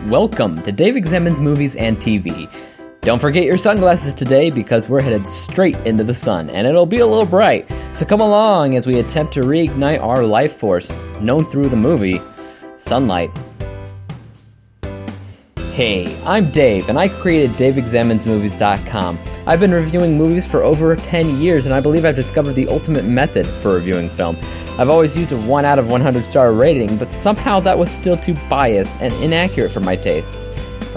Welcome to Dave Examines Movies and TV. Don't forget your sunglasses today because we're headed straight into the sun and it'll be a little bright. So come along as we attempt to reignite our life force, known through the movie, sunlight. Hey, I'm Dave and I created DaveExaminesMovies.com. I've been reviewing movies for over 10 years and I believe I've discovered the ultimate method for reviewing film. I've always used a 1 out of 100 star rating, but somehow that was still too biased and inaccurate for my tastes.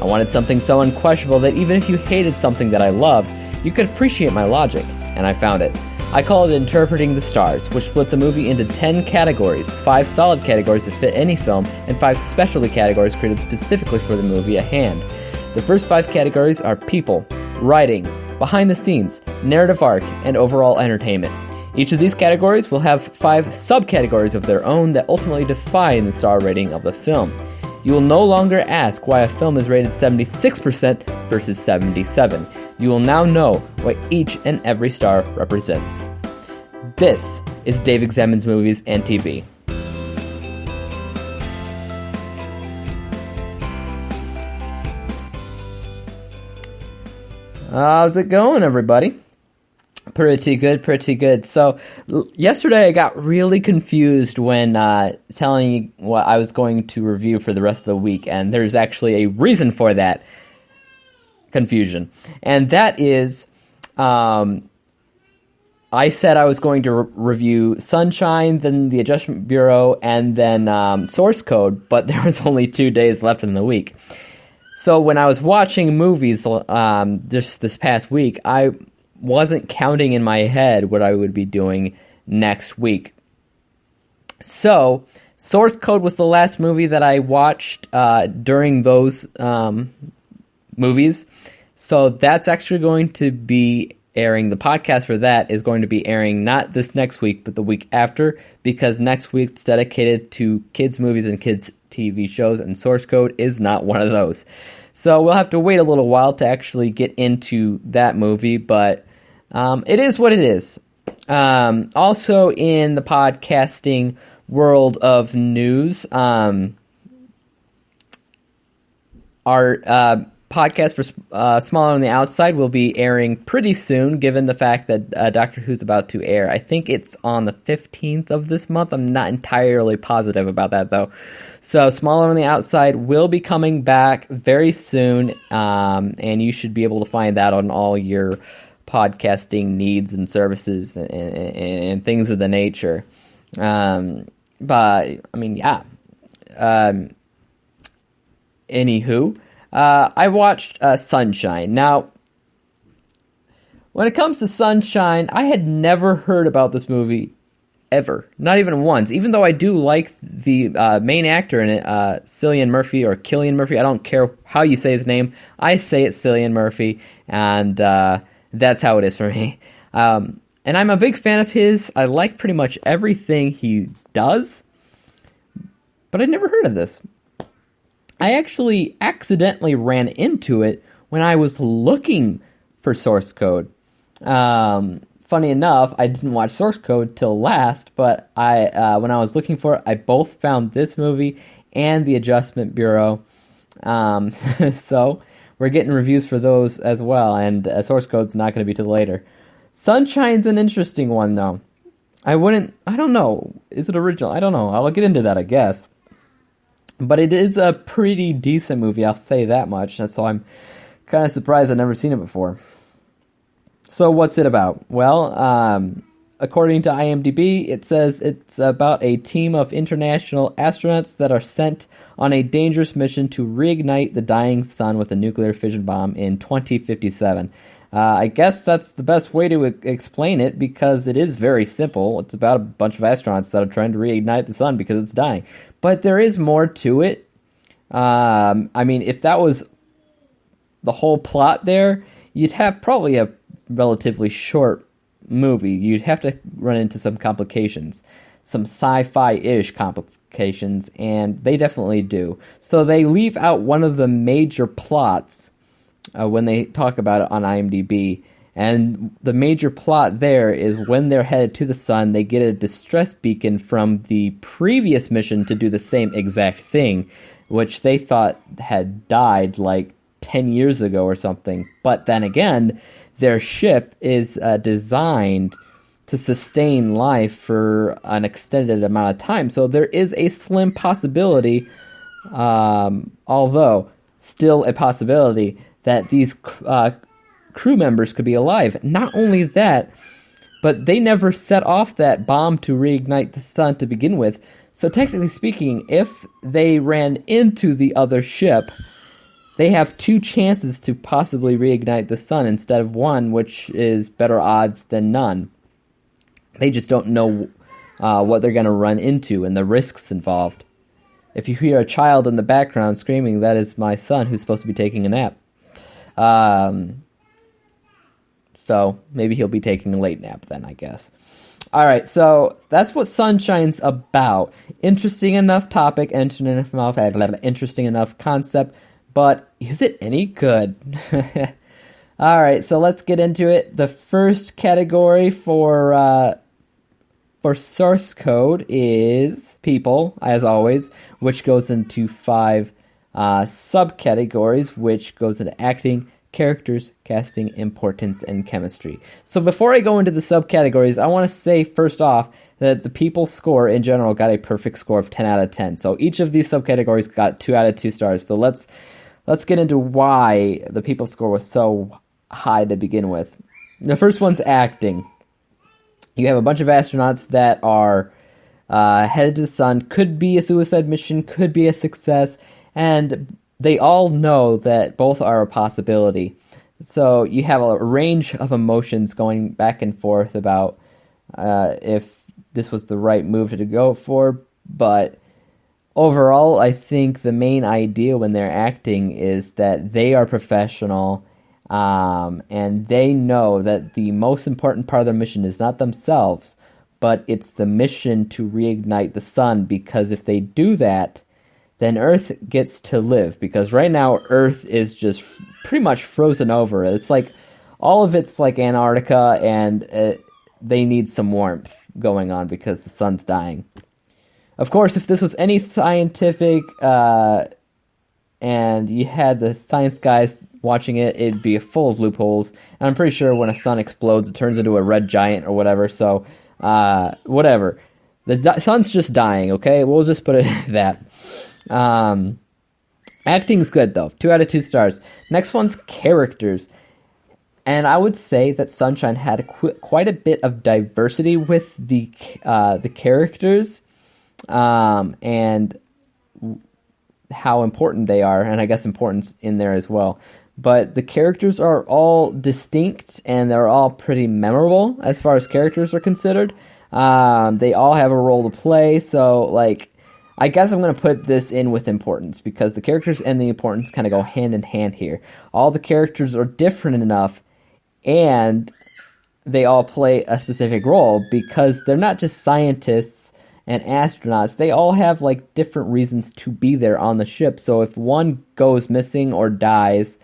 I wanted something so unquestionable that even if you hated something that I loved, you could appreciate my logic, and I found it. I call it Interpreting the Stars, which splits a movie into 10 categories, 5 solid categories that fit any film, and 5 specialty categories created specifically for the movie at hand. The first 5 categories are people, writing, behind the scenes, narrative arc, and overall entertainment. Each of these categories will have 5 subcategories of their own that ultimately define the star rating of the film. You will no longer ask why a film is rated 76% versus 77. You will now know what each and every star represents. This is Dave Examines Movies and TV. How's it going, everybody? Pretty good. So, yesterday I got really confused when telling you what I was going to review for the rest of the week, and there's actually a reason for that confusion. And that is, I said I was going to review Sunshine, then The Adjustment Bureau, and then Source Code, but there was only 2 days left in the week. So when I was watching movies just this past week, I wasn't counting in my head what I would be doing next week. So, Source Code was the last movie that I watched during those movies. So that's actually going to be airing. The podcast for that is going to be airing not this next week, but the week after, because next week's dedicated to kids' movies and kids' TV shows, and Source Code is not one of those. So we'll have to wait a little while to actually get into that movie, but it is what it is. Also in the podcasting world of news, our podcast for Smaller on the Outside will be airing pretty soon, given the fact that Doctor Who's about to air. I think it's on the 15th of this month. I'm not entirely positive about that, though. So Smaller on the Outside will be coming back very soon, and you should be able to find that on all your podcasting needs and services and things of the nature. But, I mean, yeah. Anywho, I watched Sunshine. Now, when it comes to Sunshine, I had never heard about this movie ever. Not even once. Even though I do like the main actor in it, Cillian Murphy, or Killian Murphy. I don't care how you say his name. I say it's Cillian Murphy, and that's how it is for me. And I'm a big fan of his. I like pretty much everything he does. But I'd never heard of this. I actually accidentally ran into it when I was looking for Source Code. Funny enough, I didn't watch Source Code till last, but when I was looking for it, I both found this movie and The Adjustment Bureau. So we're getting reviews for those as well, and Source Code's not going to be till later. Sunshine's an interesting one, though. I don't know. Is it original? I don't know. I'll get into that, I guess. But it is a pretty decent movie, I'll say that much, and so I'm kind of surprised I've never seen it before. So what's it about? Well, according to IMDb, it says it's about a team of international astronauts that are sent on a dangerous mission to reignite the dying sun with a nuclear fission bomb in 2057. I guess that's the best way to explain it, because it is very simple. It's about a bunch of astronauts that are trying to reignite the sun because it's dying. But there is more to it. I mean, if that was the whole plot there, you'd have probably a relatively short movie. You'd have to run into some complications, some sci-fi-ish complications, and they definitely do. So they leave out one of the major plots when they talk about it on IMDb, and the major plot there is when they're headed to the sun, they get a distress beacon from the previous mission to do the same exact thing. which they thought had died like 10 years ago or something. But then again, their ship is designed to sustain life for an extended amount of time. So there is a slim possibility, although still a possibility, that these crew members could be alive. Not only that, but they never set off that bomb to reignite the sun to begin with. So technically speaking, if they ran into the other ship, they have 2 chances to possibly reignite the sun instead of 1, which is better odds than none. They just don't know what they're going to run into and the risks involved. If you hear a child in the background screaming, that is my son who's supposed to be taking a nap. So maybe he'll be taking a late nap then, I guess. All right, so that's what Sunshine's about. Interesting enough topic, interesting enough concept, but is it any good? All right, so let's get into it. The first category for source code is people, as always, which goes into 5 subcategories, which goes into acting, characters, casting, importance, and chemistry. So before I go into the subcategories, I want to say first off that the people score in general got a perfect score of 10 out of 10. So each of these subcategories got 2 out of 2 stars. So let's get into why the people score was so high to begin with. The first one's acting. You have a bunch of astronauts that are headed to the sun. Could be a suicide mission, could be a success, and they all know that both are a possibility. So you have a range of emotions going back and forth about if this was the right move to go for. But overall, I think the main idea when they're acting is that they are professional, and they know that the most important part of their mission is not themselves, but it's the mission to reignite the sun, because if they do that, then Earth gets to live, because right now Earth is just pretty much frozen over. It's like all of it's like Antarctica, and they need some warmth going on because the sun's dying. Of course, if this was any scientific and you had the science guys watching it, it'd be full of loopholes. And I'm pretty sure when a sun explodes, it turns into a red giant or whatever. So, whatever. The sun's just dying, okay? We'll just put it at that. Acting's good though. 2 out of 2 stars. Next one's characters. And I would say that Sunshine had quite a bit of diversity with the characters, and how important they are, and I guess importance in there as well. But the characters are all distinct, and they're all pretty memorable as far as characters are considered. They all have a role to play, so like, I guess I'm going to put this in with importance, because the characters and the importance kind of go hand in hand here. All the characters are different enough, and they all play a specific role, because they're not just scientists and astronauts. They all have like different reasons to be there on the ship. So if one goes missing or dies,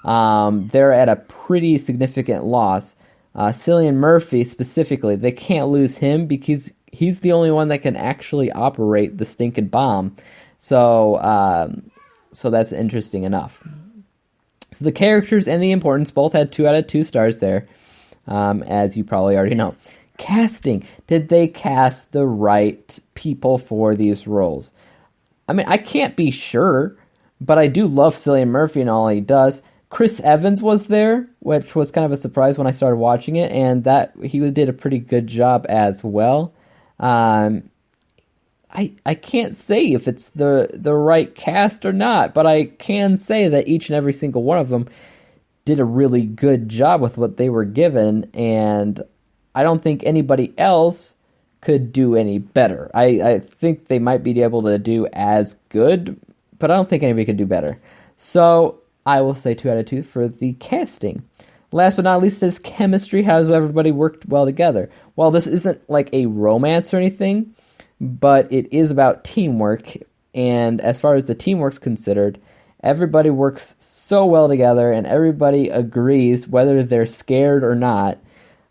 they're at a pretty significant loss. Cillian Murphy specifically, they can't lose him because he's the only one that can actually operate the stinking bomb. So that's interesting enough. So the characters and the importance both had 2 out of 2 stars there, as you probably already know. Casting. Did they cast the right people for these roles? I mean, I can't be sure, but I do love Cillian Murphy and all he does. Chris Evans was there, which was kind of a surprise when I started watching it, and that he did a pretty good job as well. I can't say if it's the right cast or not, but I can say that each and every single one of them did a really good job with what they were given, and I don't think anybody else could do any better. I think they might be able to do as good, but I don't think anybody could do better. So I will say 2 out of 2 for the casting. Last but not least is chemistry. How has everybody worked well together? Well, this isn't like a romance or anything, but it is about teamwork. And as far as the teamwork's considered, everybody works so well together, and everybody agrees, whether they're scared or not,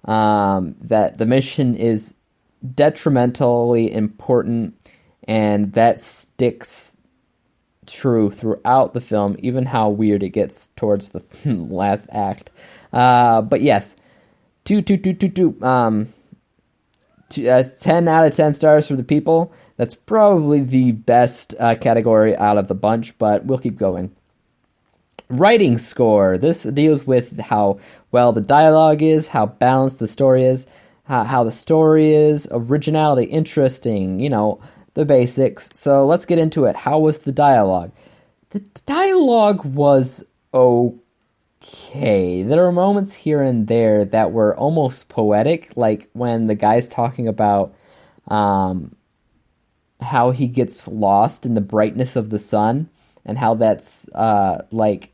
that the mission is detrimentally important, and that sticks true throughout the film, even how weird it gets towards the last act. But yes, 10 out of 10 stars for the people. That's probably the best category out of the bunch, but we'll keep going. Writing score. This deals with how well the dialogue is, how balanced the story is, how the story is, originality, interesting, the basics. So let's get into it. How was the dialogue? The dialogue was okay. There were moments here and there that were almost poetic, like when the guy's talking about how he gets lost in the brightness of the sun, and how that's like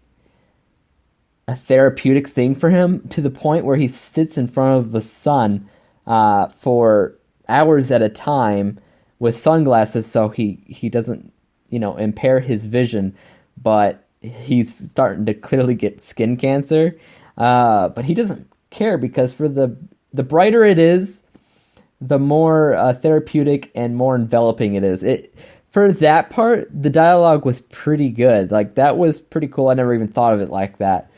a therapeutic thing for him, to the point where he sits in front of the sun for hours at a time with sunglasses so he doesn't, impair his vision, but he's starting to clearly get skin cancer. But he doesn't care, because for the brighter it is, the more therapeutic and more enveloping it is. For that part, the dialogue was pretty good. Like, that was pretty cool. I never even thought of it like that.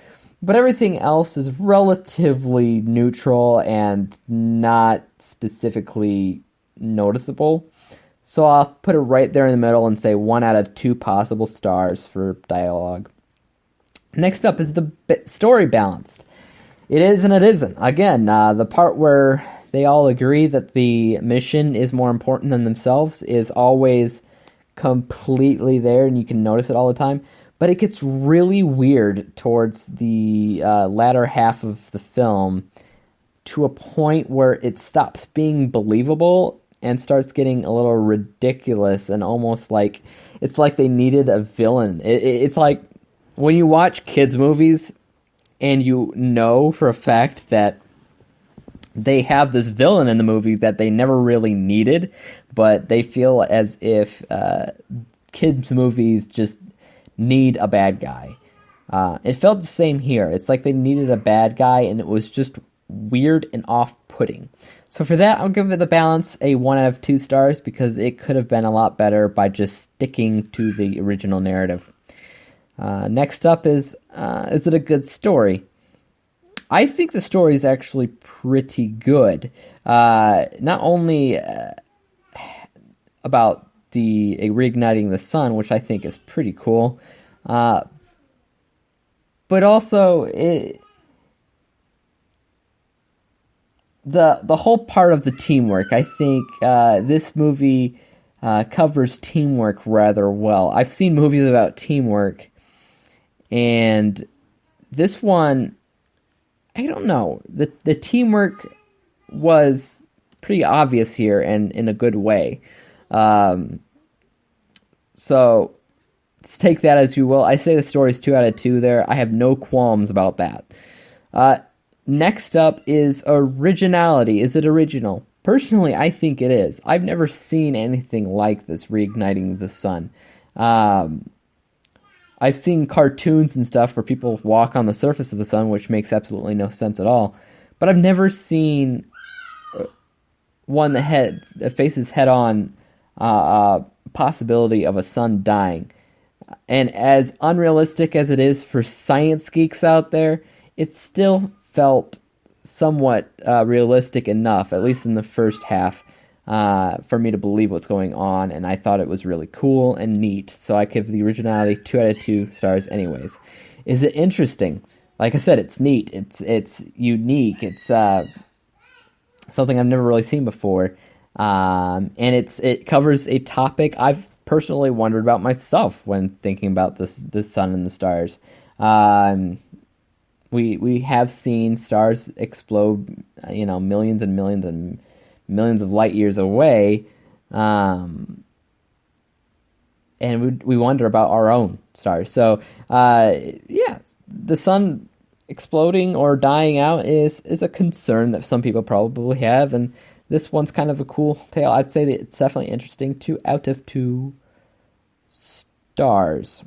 But everything else is relatively neutral and not specifically noticeable. So I'll put it right there in the middle and say 1 out of 2 possible stars for dialogue. Next up is the story balanced. It is and it isn't. Again, the part where they all agree that the mission is more important than themselves is always completely there, and you can notice it all the time. But it gets really weird towards the latter half of the film, to a point where it stops being believable and starts getting a little ridiculous, and almost like it's like they needed a villain. It's like when you watch kids' movies and you know for a fact that they have this villain in the movie that they never really needed, but they feel as if kids' movies just need a bad guy. It felt the same here. It's like they needed a bad guy, and it was just weird and off-putting. So for that, I'll give it the balance a 1 out of 2 stars, because it could have been a lot better by just sticking to the original narrative. Next up is it a good story? I think the story is actually pretty good. Not only about the reigniting the sun, which I think is pretty cool, but also the whole part of the teamwork. I think this movie covers teamwork rather well. I've seen movies about teamwork, and this one, I don't know. The teamwork was pretty obvious here, and in a good way. So take that as you will. I say the story's 2 out of 2 there. I have no qualms about that. Next up is originality. Is it original? Personally, I think it is. I've never seen anything like this, reigniting the sun. I've seen cartoons and stuff where people walk on the surface of the sun, which makes absolutely no sense at all. But I've never seen one that faces head-on possibility of a sun dying. And as unrealistic as it is for science geeks out there, it still felt somewhat realistic enough, at least in the first half, for me to believe what's going on, and I thought it was really cool and neat. So I give the originality 2 out of 2 stars anyways. Is it interesting? Like I said, it's neat. It's unique. It's something I've never really seen before. And it covers a topic I've personally wondered about myself when thinking about the sun and the stars. We have seen stars explode, millions and millions and millions of light years away, and we wonder about our own stars. So, the sun exploding or dying out is a concern that some people probably have, and this one's kind of a cool tale. I'd say that it's definitely interesting. 2 out of 2 stars.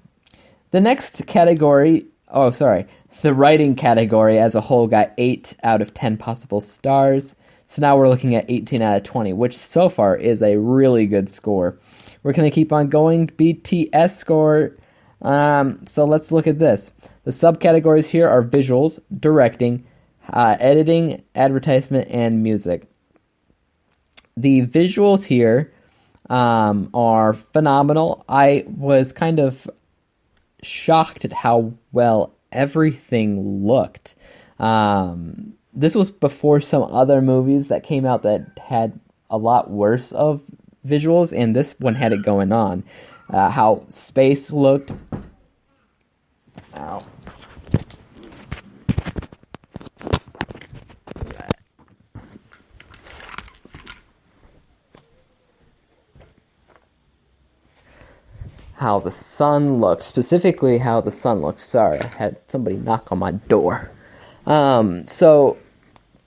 The next category, the writing category as a whole got 8 out of 10 possible stars. So now we're looking at 18 out of 20, which so far is a really good score. We're going to keep on going. BTS score So let's look at this. The subcategories here are visuals, directing, editing, advertisement, and music. The visuals here are phenomenal. I was kind of shocked at how well everything looked. This was before some other movies that came out that had a lot worse of visuals, and this one had it going on. How space looked. Ow. How the sun looks, specifically how the sun looks. Sorry, I had somebody knock on my door. So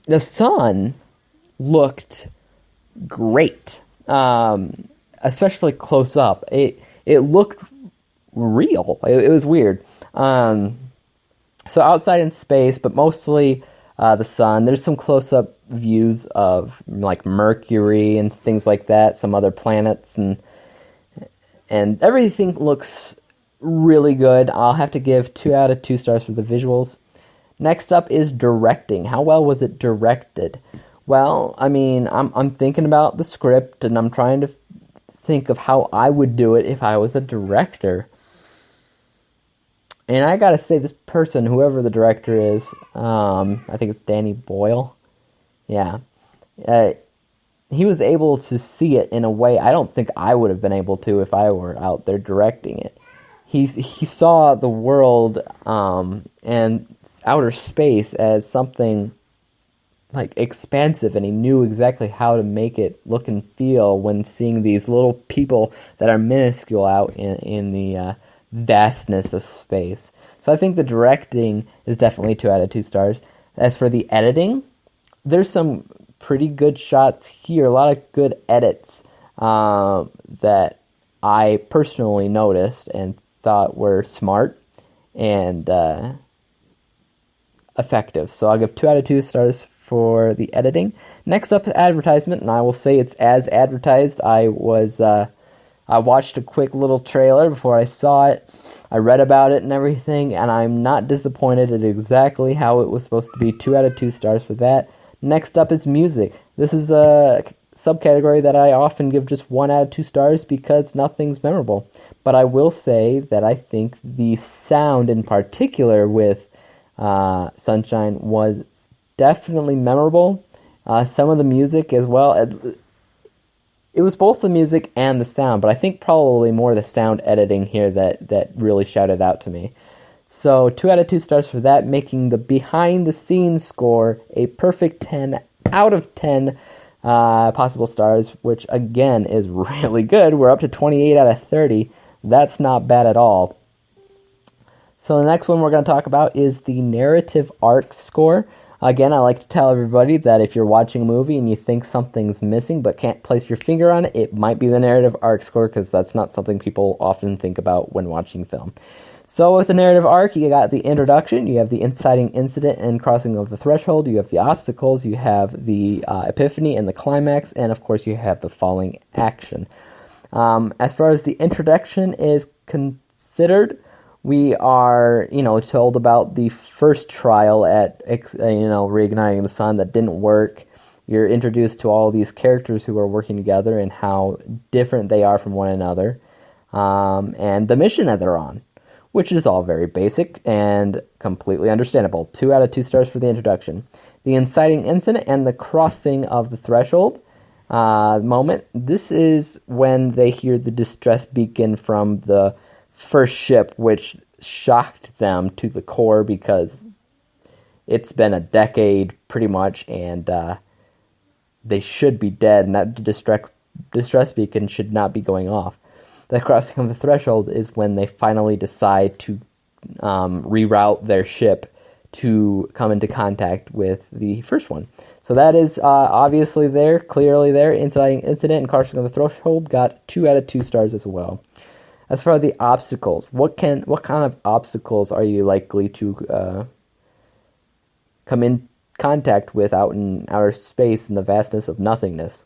the sun looked great, especially close up. It looked real. It was weird. So outside in space, but mostly the sun. There's some close up views of like Mercury and things like that, some other planets, and everything looks really good. I'll have to give 2 out of 2 stars for the visuals. Next up is directing. How well was it directed? Well, I mean, I'm thinking about the script, and I'm trying to think of how I would do it if I was a director. And I gotta say, this person, whoever the director is, I think it's Danny Boyle. Yeah. He was able to see it in a way I don't think I would have been able to if I were out there directing it. He saw the world and outer space as something like expansive, and he knew exactly how to make it look and feel when seeing these little people that are minuscule out in the vastness of space. So I think the directing is definitely 2 out of 2 stars. As for the editing, there's some pretty good shots here, a lot of good edits that I personally noticed and thought were smart and effective. So I'll give 2 out of 2 stars for the editing. Next up, advertisement, and I will say it's as advertised. I watched a quick little trailer before I saw it. I read about it and everything, and I'm not disappointed at exactly how it was supposed to be. 2 out of 2 stars for that. Next up is music. This is a subcategory that I often give just 1 out of 2 stars because nothing's memorable. But I will say that I think the sound in particular with Sunshine was definitely memorable. Some of the music as well. It was both the music and the sound, but I think probably more the sound editing here that really shouted out to me. So 2 out of 2 stars for that, making the behind-the-scenes score a perfect 10 out of 10 possible stars, which again is really good. We're up to 28 out of 30. That's not bad at all. So the next one we're going to talk about is the narrative arc score. Again, I like to tell everybody that if you're watching a movie and you think something's missing but can't place your finger on it, it might be the narrative arc score, because that's not something people often think about when watching film. So with the narrative arc, you got the introduction, you have the inciting incident and crossing of the threshold, you have the obstacles, you have the epiphany and the climax, and of course you have the falling action. As far as the introduction is considered, we are, told about the first trial at, reigniting the sun that didn't work. You're introduced to all these characters who are working together and how different they are from one another, and the mission that they're on, which is all very basic and completely understandable. 2 out of 2 stars for the introduction. The inciting incident and the crossing of the threshold moment. This is when they hear the distress beacon from the first ship, which shocked them to the core because it's been a decade pretty much, and they should be dead, and that distress beacon should not be going off. The crossing of the threshold is when they finally decide to reroute their ship to come into contact with the first one. So that is obviously there, clearly there. Inciting incident and crossing of the threshold got 2 out of 2 stars as well. As far as the obstacles, what kind of obstacles are you likely to come in contact with out in outer space in the vastness of nothingness?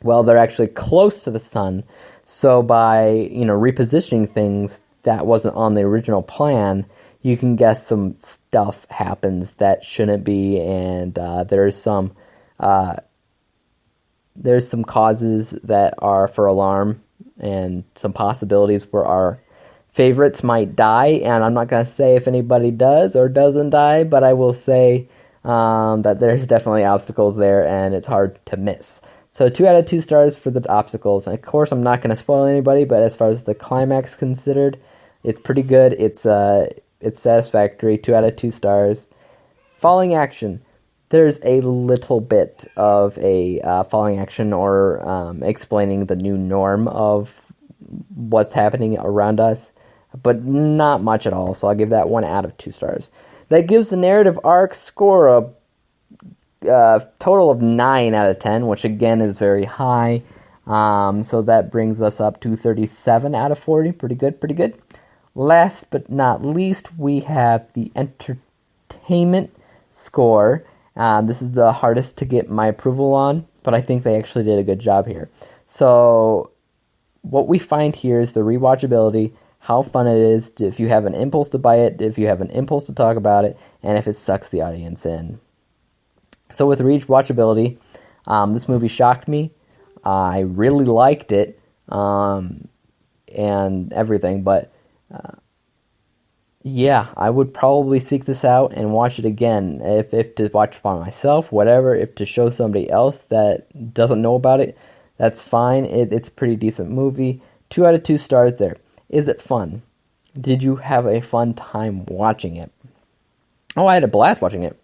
Well, they're actually close to the sun, so by repositioning things, that wasn't on the original plan, you can guess some stuff happens that shouldn't be, and there's some causes that are for alarm, and some possibilities where our favorites might die. And I'm not going to say if anybody does or doesn't die, but I will say that there's definitely obstacles there, and it's hard to miss. So 2 out of 2 stars for the obstacles. And of course, I'm not going to spoil anybody, but as far as the climax considered, it's pretty good. It's satisfactory. 2 out of 2 stars. Falling action. There's a little bit of a falling action or explaining the new norm of what's happening around us, but not much at all. So I'll give that 1 out of 2 stars. That gives the narrative arc score a total of 9 out of 10, which again is very high. So that brings us up to 37 out of 40. Pretty good. Last but not least, we have the entertainment score. This is the hardest to get my approval on, but I think they actually did a good job here. So what we find here is the rewatchability, how fun it is, if you have an impulse to buy it, if you have an impulse to talk about it, and if it sucks the audience in. So with rewatchability, this movie shocked me. I really liked it and everything, but yeah, I would probably seek this out and watch it again. If to watch by myself, whatever. If to show somebody else that doesn't know about it, that's fine. It's a pretty decent movie. 2 out of 2 stars there. Is it fun? Did you have a fun time watching it? Oh, I had a blast watching it.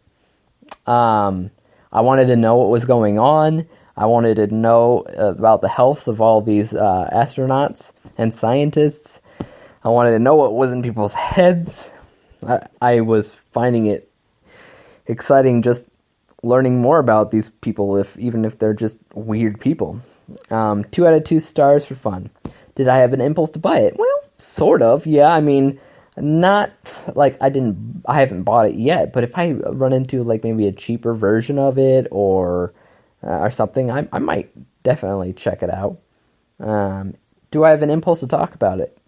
I wanted to know what was going on. I wanted to know about the health of all these astronauts and scientists. I wanted to know what was in people's heads. I was finding it exciting just learning more about these people, even if they're just weird people. 2 out of 2 stars for fun. Did I have an impulse to buy it? Well, sort of, yeah. I mean, not like I haven't bought it yet, but if I run into like maybe a cheaper version of it or something, I might definitely check it out. Do I have an impulse to talk about it?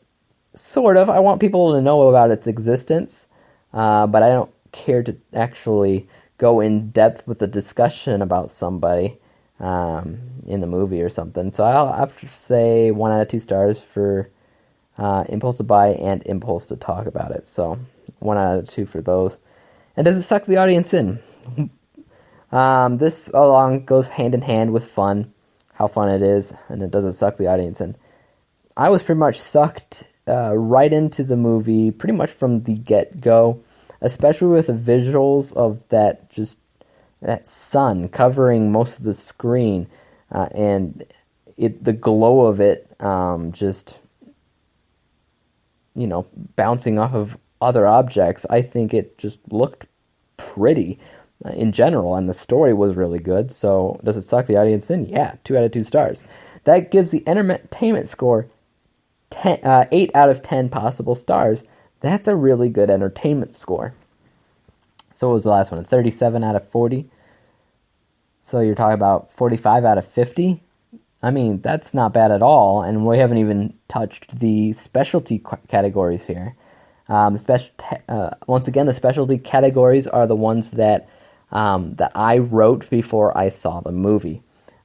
Sort of. I want people to know about its existence, but I don't care to actually go in depth with the discussion about somebody in the movie or something. So I'll have to say 1 out of 2 stars for impulse to buy and impulse to talk about it. So 1 out of 2 for those. And does it suck the audience in? This along goes hand in hand with fun, how fun it is, and it doesn't suck the audience in. I was pretty much sucked right into the movie pretty much from the get-go, especially with the visuals of that sun covering most of the screen, and the glow of it just bouncing off of other objects. I think it just looked pretty in general, and the story was really good. So does it suck the audience in? Yeah, 2 out of 2 stars. That gives the entertainment score 8 out of 10 possible stars. That's a really good entertainment score. So what was the last one? 37 out of 40. So you're talking about 45 out of 50. I mean, that's not bad at all, and we haven't even touched the specialty categories here. Once again, the specialty categories are the ones that I wrote before I saw the movie.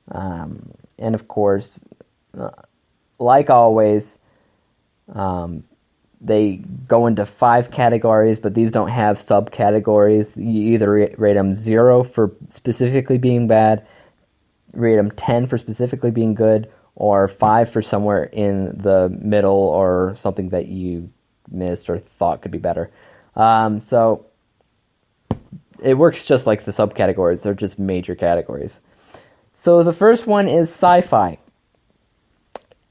And of course, like always, they go into 5 categories, but these don't have subcategories. You either rate them 0 for specifically being bad, rate them 10 for specifically being good, or 5 for somewhere in the middle or something that you missed or thought could be better. So it works just like the subcategories. They're just major categories. So the first one is sci-fi.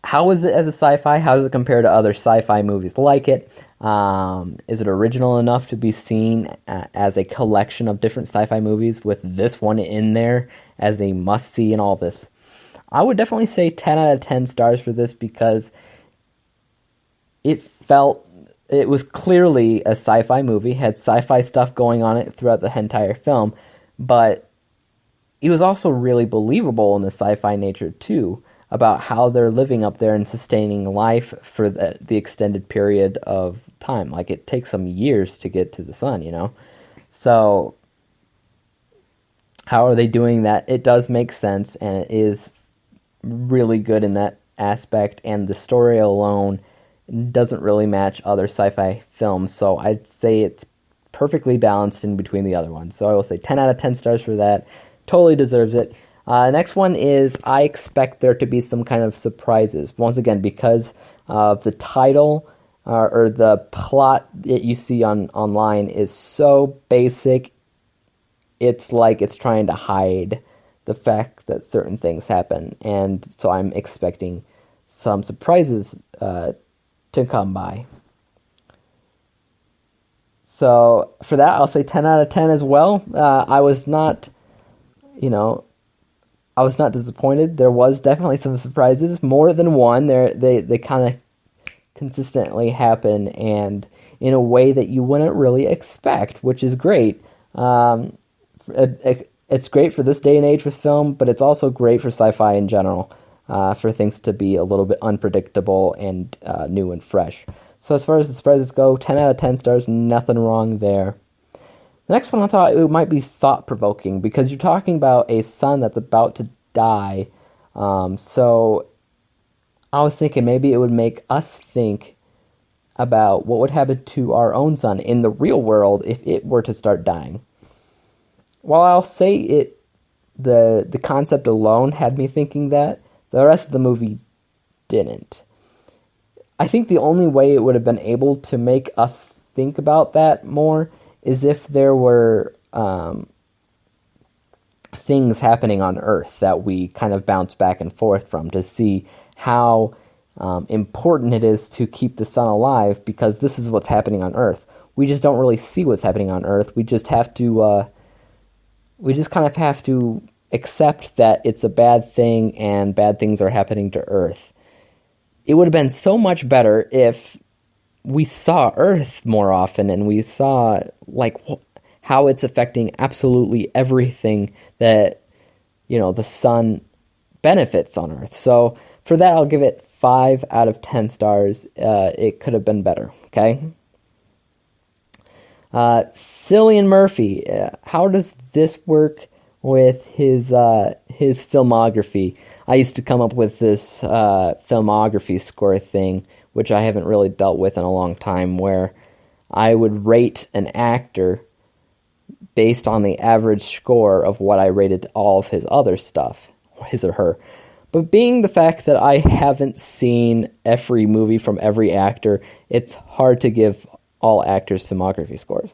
How is it as a sci-fi? How does it compare to other sci-fi movies like it? Is it original enough to be seen as a collection of different sci-fi movies with this one in there as a must-see and all this? I would definitely say 10 out of 10 stars for this because it was clearly a sci-fi movie, had sci-fi stuff going on it throughout the entire film, but it was also really believable in the sci-fi nature too. about how they're living up there and sustaining life for the extended period of time. Like, it takes some years to get to the sun, you know? So, how are they doing that? It does make sense, and it is really good in that aspect, and the story alone doesn't really match other sci-fi films, so I'd say it's perfectly balanced in between the other ones. So I will say 10 out of 10 stars for that. Totally deserves it. Next one is, I expect there to be some kind of surprises. Once again, because of the title or the plot that you see online is so basic, it's like it's trying to hide the fact that certain things happen. And so I'm expecting some surprises to come by. So for that, I'll say 10 out of 10 as well. I was not disappointed. There was definitely some surprises, more than one. They kind of consistently happen, and in a way that you wouldn't really expect, which is great. It's great for this day and age with film, but it's also great for sci-fi in general, for things to be a little bit unpredictable and new and fresh. So as far as the surprises go, 10 out of 10 stars, nothing wrong there. The next one, I thought it might be thought-provoking, because you're talking about a sun that's about to die. So I was thinking maybe it would make us think about what would happen to our own sun in the real world if it were to start dying. While I'll say the concept alone had me thinking that, the rest of the movie didn't. I think the only way it would have been able to make us think about that more is if there were things happening on Earth that we kind of bounce back and forth from to see how important it is to keep the sun alive, because this is what's happening on Earth. We just don't really see what's happening on Earth. We just have to, we just kind of have to accept that it's a bad thing and bad things are happening to Earth. It would have been so much better if we saw Earth more often and we saw like how it's affecting absolutely everything that, you know, the sun benefits on Earth. So for that, I'll give it 5 out of 10 stars. It could have been better. Okay. Cillian Murphy. How does this work with his filmography? I used to come up with this filmography score thing, which I haven't really dealt with in a long time, where I would rate an actor based on the average score of what I rated all of his other stuff, his or her. But being the fact that I haven't seen every movie from every actor, it's hard to give all actors filmography scores.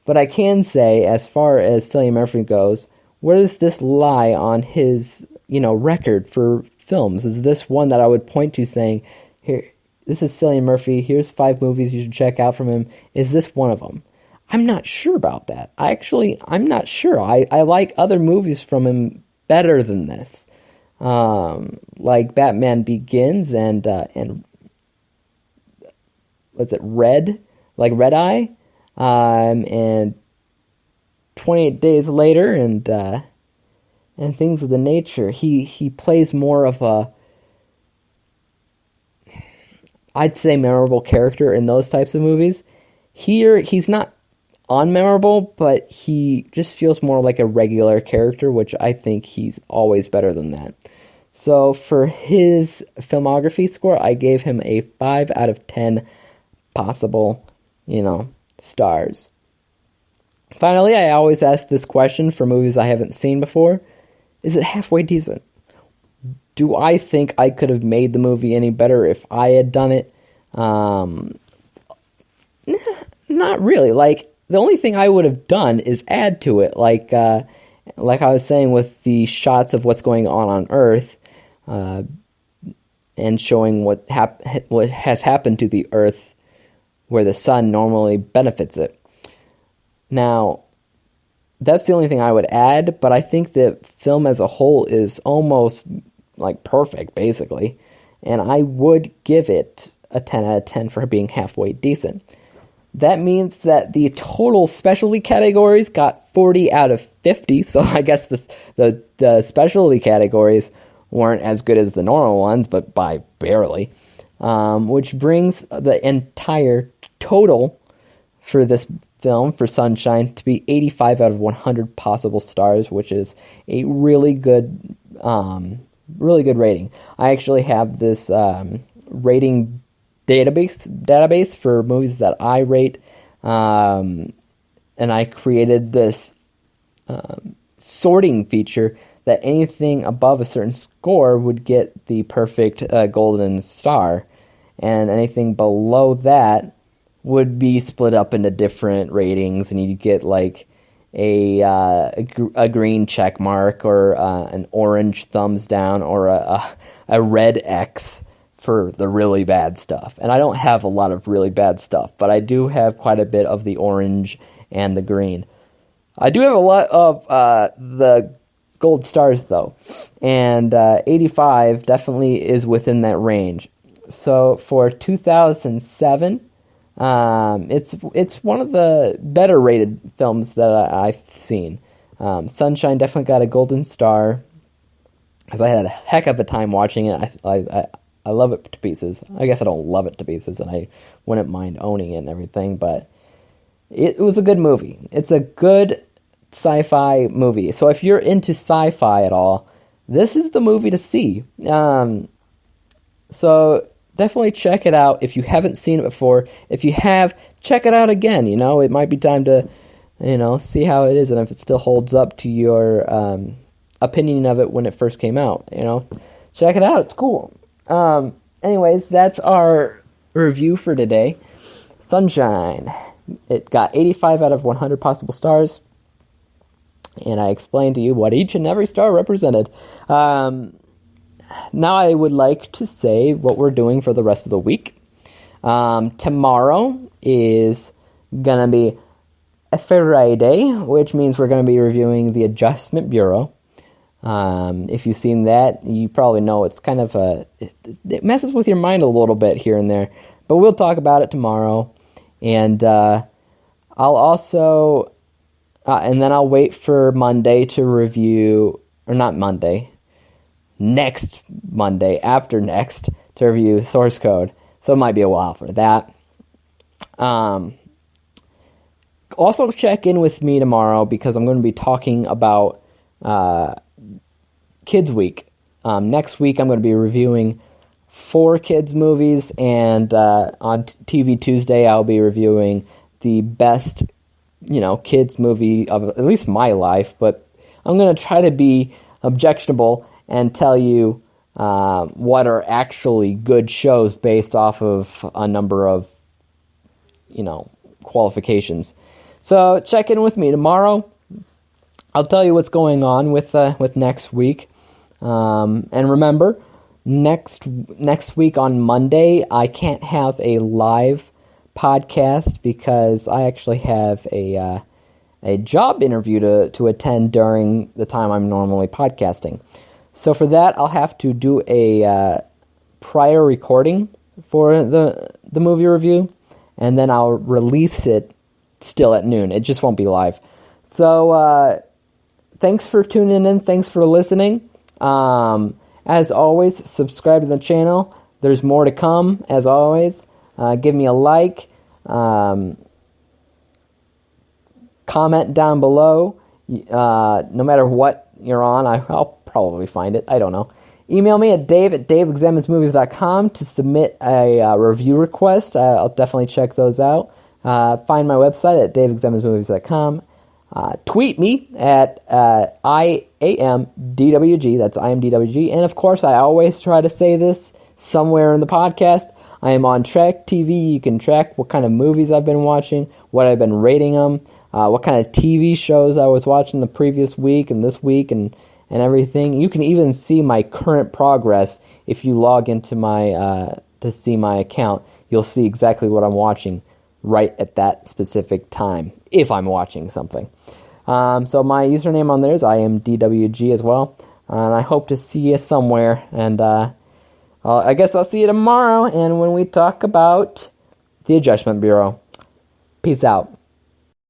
But I can say, as far as Cillian Murphy goes, where does this lie on his, record for films? Is this one that I would point to saying, here, this is Cillian Murphy, here's 5 movies you should check out from him. Is this one of them? I'm not sure about that. I'm not sure. I like other movies from him better than this. Like Batman Begins and what's it, Red? Like Red Eye? And 28 Days Later and things of the nature. He plays more of a, I'd say, memorable character in those types of movies. Here, he's not unmemorable, but he just feels more like a regular character, which I think he's always better than that. So for his filmography score, I gave him a 5 out of 10 possible, stars. Finally, I always ask this question for movies I haven't seen before. Is it halfway decent? Do I think I could have made the movie any better if I had done it? Not really. Like, the only thing I would have done is add to it. Like I was saying with the shots of what's going on Earth, and showing what has happened to the Earth where the sun normally benefits it. Now, that's the only thing I would add, but I think the film as a whole is almost like perfect, basically. And I would give it a 10 out of 10 for being halfway decent. That means that the total specialty categories got 40 out of 50, so I guess the specialty categories weren't as good as the normal ones, but by barely. Which brings the entire total for this film, for Sunshine, to be 85 out of 100 possible stars, which is a really good rating. I actually have this rating database for movies that I rate, and I created this sorting feature that anything above a certain score would get the perfect golden star, and anything below that would be split up into different ratings, and you get like a green check mark, or an orange thumbs down, or a red X for the really bad stuff. And I don't have a lot of really bad stuff, but I do have quite a bit of the orange and the green. I do have a lot of the gold stars, though, and 85 definitely is within that range. So for 2007, it's one of the better rated films that I've seen. Sunshine definitely got a golden star, because I had a heck of a time watching it. I love it to pieces. I guess I don't love it to pieces, and I wouldn't mind owning it and everything, but it was a good movie. It's a good sci-fi movie. So if you're into sci-fi at all, this is the movie to see. So definitely check it out if you haven't seen it before. If you have, check it out again. It might be time to, see how it is and if it still holds up to your opinion of it when it first came out. Check it out. It's cool. Anyways, that's our review for today. Sunshine. It got 85 out of 100 possible stars. And I explained to you what each and every star represented. Now I would like to say what we're doing for the rest of the week. Tomorrow is going to be a Friday, which means we're going to be reviewing The Adjustment Bureau. If you've seen that, you probably know it's kind of it messes with your mind a little bit here and there. But we'll talk about it tomorrow. And I'll also... and then I'll wait for Monday to review... Or not Monday. Next Monday, after next, to review Source Code. So it might be a while for that. Also check in with me tomorrow, because I'm going to be talking about Kids Week. Next week I'm going to be reviewing 4 kids movies, and on TV Tuesday I'll be reviewing the best, kids movie of at least my life, but I'm going to try to be objectionable and tell you what are actually good shows based off of a number of, qualifications. So check in with me tomorrow. I'll tell you what's going on with next week. And remember, next week on Monday, I can't have a live podcast because I actually have a job interview to attend during the time I'm normally podcasting. So for that, I'll have to do a prior recording for the movie review, and then I'll release it still at noon. It just won't be live. So thanks for tuning in. Thanks for listening. As always, subscribe to the channel. There's more to come, as always. Give me a like. Comment down below. No matter what you're on, I'll probably find it. I don't know. Email me at dave@daveexamensmovies.com to submit a review request. I'll definitely check those out. Find my website at daveexamensmovies.com. Tweet me at IAMDWG. That's IMDWG. And of course, I always try to say this somewhere in the podcast. I am on Track TV. You can track what kind of movies I've been watching, what I've been rating them, what kind of TV shows I was watching the previous week and this week, and everything. You can even see my current progress if you log into my to see my account. You'll see exactly what I'm watching right at that specific time, if I'm watching something. So my username on there is IMDWG as well, and I hope to see you somewhere. And I guess I'll see you tomorrow, and when we talk about The Adjustment Bureau. Peace out.